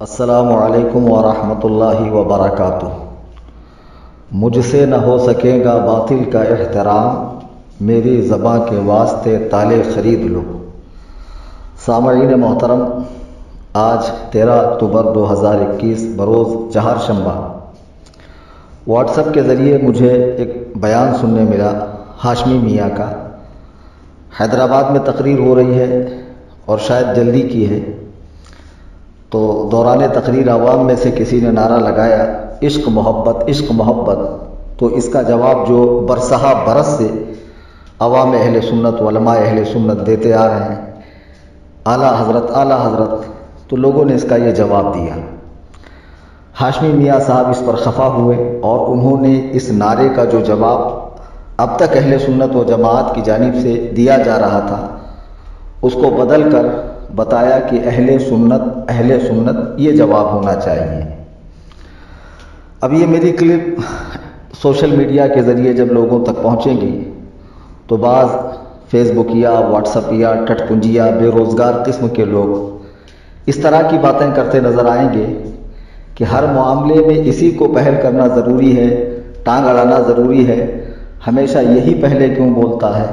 السلام علیکم ورحمۃ اللہ وبرکاتہ۔ مجھ سے نہ ہو سکے گا باطل کا احترام، میری زباں کے واسطے تالے خرید لو۔ سامعین محترم، آج 13 اکتوبر 2021 بروز چہارشنبہ واٹس ایپ کے ذریعے مجھے ایک بیان سننے ملا ہاشمی میاں کا۔ حیدرآباد میں تقریر ہو رہی ہے اور شاید جلدی کی ہے، تو دوران تقریر عوام میں سے کسی نے نعرہ لگایا عشق محبت عشق محبت، تو اس کا جواب جو برسہا برس سے عوام اہل سنت علماء اہل سنت دیتے آ رہے ہیں، اعلیٰ حضرت اعلیٰ حضرت، تو لوگوں نے اس کا یہ جواب دیا۔ ہاشمی میاں صاحب اس پر خفا ہوئے اور انہوں نے اس نعرے کا جو جواب اب تک اہل سنت و جماعت کی جانب سے دیا جا رہا تھا اس کو بدل کر بتایا کہ اہل سنت یہ جواب ہونا چاہیے۔ اب یہ میری کلپ سوشل میڈیا کے ذریعے جب لوگوں تک پہنچے گی تو بعض فیس بک یا واٹس ایپ یا ٹٹ پنجیا بے روزگار قسم کے لوگ اس طرح کی باتیں کرتے نظر آئیں گے کہ ہر معاملے میں اسی کو پہل کرنا ضروری ہے، ٹانگ اڑانا ضروری ہے، ہمیشہ یہی پہلے کیوں بولتا ہے۔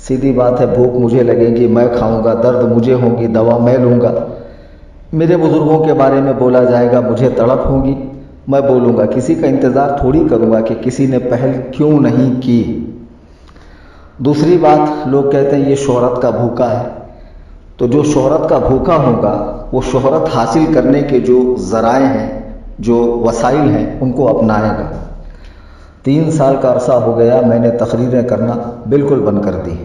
سیدھی بات ہے، بھوک مجھے لگے گی میں کھاؤں گا، درد مجھے ہوگی دوا میں لوں گا، میرے بزرگوں کے بارے میں بولا جائے گا مجھے تڑپ ہوگی میں بولوں گا، کسی کا انتظار تھوڑی کروں گا کہ کسی نے پہل کیوں نہیں کی۔ دوسری بات، لوگ کہتے ہیں یہ شہرت کا بھوکا ہے، تو جو شہرت کا بھوکا ہوگا وہ شہرت حاصل کرنے کے جو ذرائع ہیں، جو وسائل ہیں، ان کو اپنائے گا۔ 3 سال کا عرصہ ہو گیا میں نے تقریریں کرنا بالکل بند کر دی۔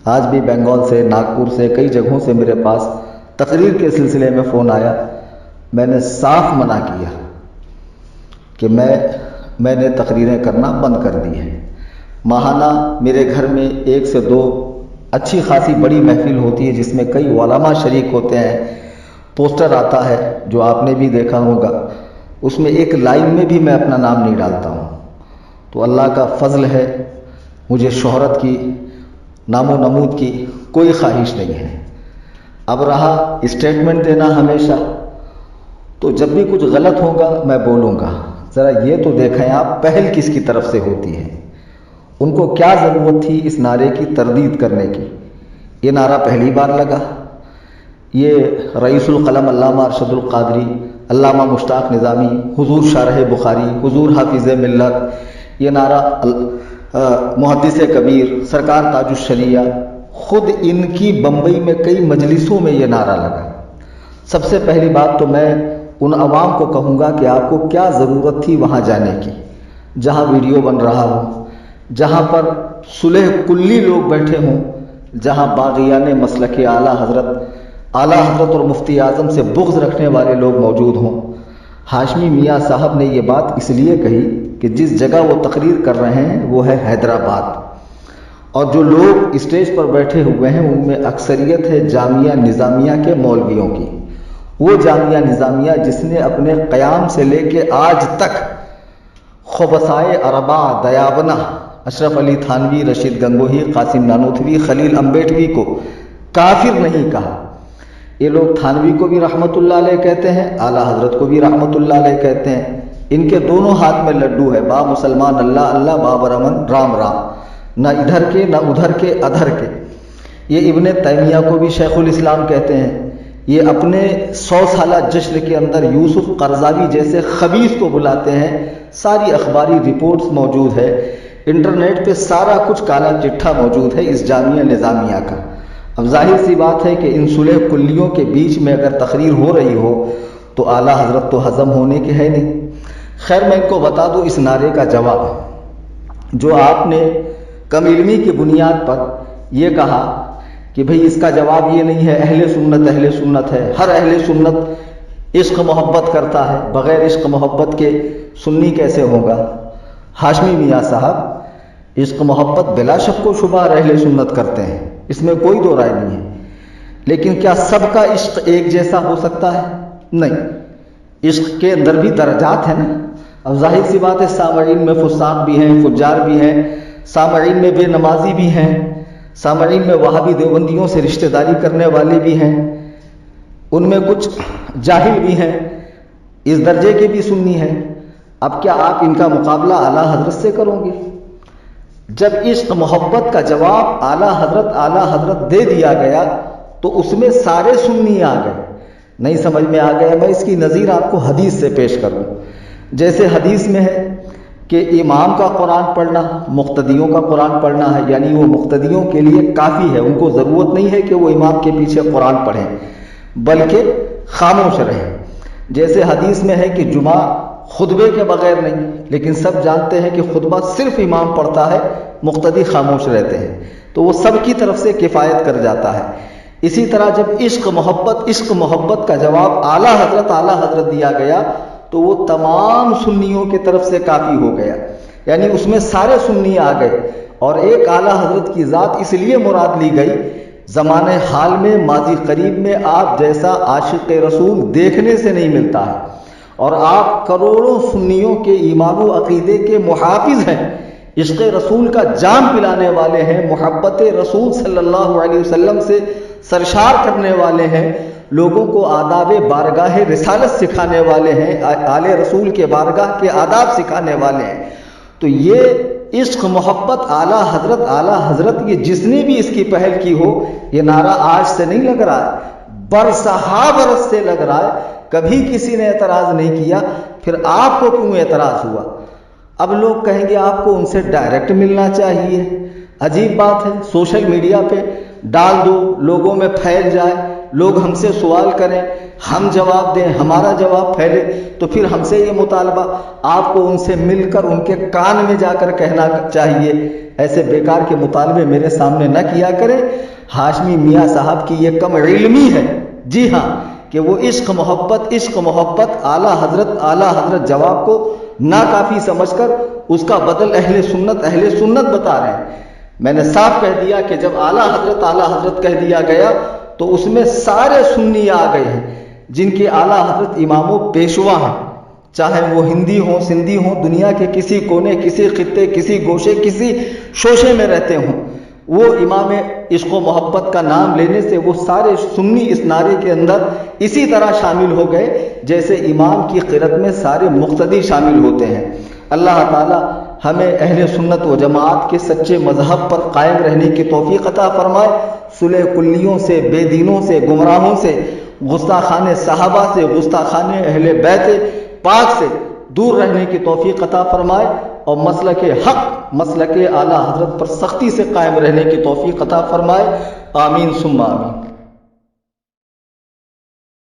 آج بھی بنگال سے، ناگپور سے، کئی جگہوں سے میرے پاس تقریر کے سلسلے میں فون آیا۔ میں نے صاف منع کیا کہ میں نے تقریریں کرنا بند کر دی ہے۔ ماہانہ میرے گھر میں 1 سے 2 اچھی خاصی بڑی محفل ہوتی ہے جس میں کئی علماء شریک ہوتے ہیں، پوسٹر آتا ہے جو آپ نے بھی دیکھا ہوگا، اس میں ایک لائن میں بھی میں اپنا نام نہیں ڈالتا ہوں۔ تو اللہ کا فضل ہے، مجھے شہرت کی، نام و نمود کی کوئی خواہش نہیں ہے۔ اب رہا اسٹیٹمنٹ دینا ہمیشہ، تو جب بھی کچھ غلط ہوگا میں بولوں گا، ذرا یہ تو دیکھیں آپ پہل کس کی طرف سے ہوتی ہے۔ ان کو کیا ضرورت تھی اس نعرے کی تردید کرنے کی؟ یہ نعرہ پہلی بار لگا؟ یہ رئیس القلم علامہ ارشد القادری، علامہ مشتاق نظامی، حضور شارح بخاری، حضور حافظ ملت، یہ نعرہ محدث کبیر سرکار تاج الشریعہ، خود ان کی بمبئی میں کئی مجلسوں میں یہ نعرہ لگا۔ سب سے پہلی بات تو میں ان عوام کو کہوں گا کہ آپ کو کیا ضرورت تھی وہاں جانے کی، جہاں ویڈیو بن رہا ہو، جہاں پر صلح کلی لوگ بیٹھے ہوں، جہاں باغیان مسلک اعلیٰ حضرت اور مفتی اعظم سے بغض رکھنے والے لوگ موجود ہوں۔ ہاشمی میاں صاحب نے یہ بات اس لیے کہی کہ جس جگہ وہ تقریر کر رہے ہیں وہ ہے حیدرآباد، اور جو لوگ اسٹیج پر بیٹھے ہوئے ہیں ان میں اکثریت ہے جامعہ نظامیہ کے مولویوں کی، وہ جامعہ نظامیہ جس نے اپنے قیام سے لے کے آج تک خبثائے اربع دیابنہ اشرف علی تھانوی، رشید گنگوہی، قاسم نانوتوی، خلیل امبیٹوی کو کافر نہیں کہا۔ یہ لوگ تھانوی کو بھی رحمت اللہ علیہ کہتے ہیں، اعلیٰ حضرت کو بھی رحمت اللہ علیہ کہتے ہیں، ان کے دونوں ہاتھ میں لڈو ہے، با مسلمان اللہ اللہ، با برمن رام رام، نہ ادھر کے نہ ادھر کے ادھر کے۔ یہ ابن تیمیہ کو بھی شیخ الاسلام کہتے ہیں۔ یہ اپنے 100 سالہ جشن کے اندر یوسف قرضاوی جیسے خبیث کو بلاتے ہیں۔ ساری اخباری رپورٹس موجود ہے، انٹرنیٹ پہ سارا کچھ کالا چٹھا موجود ہے اس جامعہ نظامیہ کا۔ اب ظاہر سی بات ہے کہ ان صلح کلیوں کے بیچ میں اگر تقریر ہو رہی ہو تو اعلیٰ حضرت تو ہضم ہونے کے ہے نہیں۔ خیر، میں ان کو بتا دوں اس نعرے کا جواب، جو آپ نے کم علمی کی بنیاد پر یہ کہا کہ بھئی اس کا جواب یہ نہیں ہے اہل سنت ہے، ہر اہل سنت عشق محبت کرتا ہے، بغیر عشق محبت کے سنی کیسے ہوگا؟ ہاشمی میاں صاحب عشق محبت بلا شک و شبہ اہل سنت کرتے ہیں، اس میں کوئی دو رائے نہیں ہے، لیکن کیا سب کا عشق ایک جیسا ہو سکتا ہے؟ نہیں، عشق کے اندر بھی درجات ہیں نا۔ اب ظاہر سی بات ہے سامعین میں فساق بھی ہیں، فجار بھی ہیں، سامعین میں بے نمازی بھی ہیں، سامعین میں وہابی دیوبندیوں سے رشتہ داری کرنے والے بھی ہیں، ان میں کچھ جاہل بھی ہیں، اس درجے کے بھی سنی ہیں۔ اب کیا آپ ان کا مقابلہ اعلیٰ حضرت سے کرو گے؟ جب عشق محبت کا جواب اعلیٰ حضرت دے دیا گیا تو اس میں سارے سنی آ گئے۔ نہیں سمجھ میں آ گیا؟ میں اس کی نظیر آپ کو حدیث سے پیش کروں۔ جیسے حدیث میں ہے کہ امام کا قرآن پڑھنا مقتدیوں کا قرآن پڑھنا ہے، یعنی وہ مقتدیوں کے لیے کافی ہے، ان کو ضرورت نہیں ہے کہ وہ امام کے پیچھے قرآن پڑھیں بلکہ خاموش رہیں۔ جیسے حدیث میں ہے کہ جمعہ خطبے کے بغیر نہیں، لیکن سب جانتے ہیں کہ خطبہ صرف امام پڑھتا ہے، مقتدی خاموش رہتے ہیں، تو وہ سب کی طرف سے کفایت کر جاتا ہے۔ اسی طرح جب عشق محبت کا جواب اعلیٰ حضرت دیا گیا تو وہ تمام سنیوں کی طرف سے کافی ہو گیا، یعنی اس میں سارے سنی آ گئے۔ اور ایک اعلیٰ حضرت کی ذات اس لیے مراد لی گئی، زمانہ حال میں ماضی قریب میں آپ جیسا عاشق رسول دیکھنے سے نہیں ملتا ہے، اور آپ کروڑوں سنیوں کے ایمان و عقیدے کے محافظ ہیں، عشق رسول کا جام پلانے والے ہیں، محبت رسول صلی اللہ علیہ وسلم سے سرشار کرنے والے ہیں، لوگوں کو آداب بارگاہ رسالت سکھانے والے ہیں، آل رسول کے بارگاہ کے آداب سکھانے والے ہیں۔ تو یہ عشق محبت اعلیٰ حضرت یہ جس نے بھی اس کی پہل کی ہو، یہ نعرہ آج سے نہیں لگ رہا ہے، برسہا برس سے لگ رہا ہے، کبھی کسی نے اعتراض نہیں کیا، پھر آپ کو کیوں اعتراض ہوا؟ اب لوگ کہیں گے آپ کو ان سے ڈائریکٹ ملنا چاہیے۔ عجیب بات ہے، سوشل میڈیا پہ ڈال دو، لوگوں میں پھیل جائے، لوگ ہم سے سوال کریں، ہم جواب دیں، ہمارا جواب پھیلے، تو پھر ہم سے یہ مطالبہ آپ کو ان سے مل کر ان کے کان میں جا کر کہنا چاہیے۔ ایسے بیکار کے مطالبے میرے سامنے نہ کیا کریں۔ ہاشمی میاں صاحب کی یہ کم علمی ہے، جی ہاں، کہ وہ عشق محبت اعلیٰ حضرت جواب کو ناکافی سمجھ کر اس کا بدل اہل سنت بتا رہے ہیں۔ میں نے صاف کہہ دیا کہ جب اعلیٰ حضرت کہہ دیا گیا تو اس میں سارے سنی آ گئے ہیں، جن کے اعلیٰ حضرت امام و پیشوا ہیں، چاہے وہ ہندی ہوں، سندھی ہوں، دنیا کے کسی کونے، کسی خطے، کسی گوشے، کسی شوشے میں رہتے ہوں، وہ امام عشق و محبت کا نام لینے سے وہ سارے سنی اس نعرے کے اندر اسی طرح شامل ہو گئے جیسے امام کی قرت میں سارے مقتدی شامل ہوتے ہیں۔ اللہ تعالی ہمیں اہل سنت و جماعت کے سچے مذہب پر قائم رہنے کی توفیق عطا فرمائے، صلح کلیوں سے، بے دینوں سے، گمراہوں سے، گستاخان صحابہ سے، گستاخان اہل بیت پاک سے دور رہنے کی توفیق عطا فرمائے، اور مسلک حق، مسلک اعلیٰ حضرت پر سختی سے قائم رہنے کی توفیق عطا فرمائے۔ آمین ثم آمین۔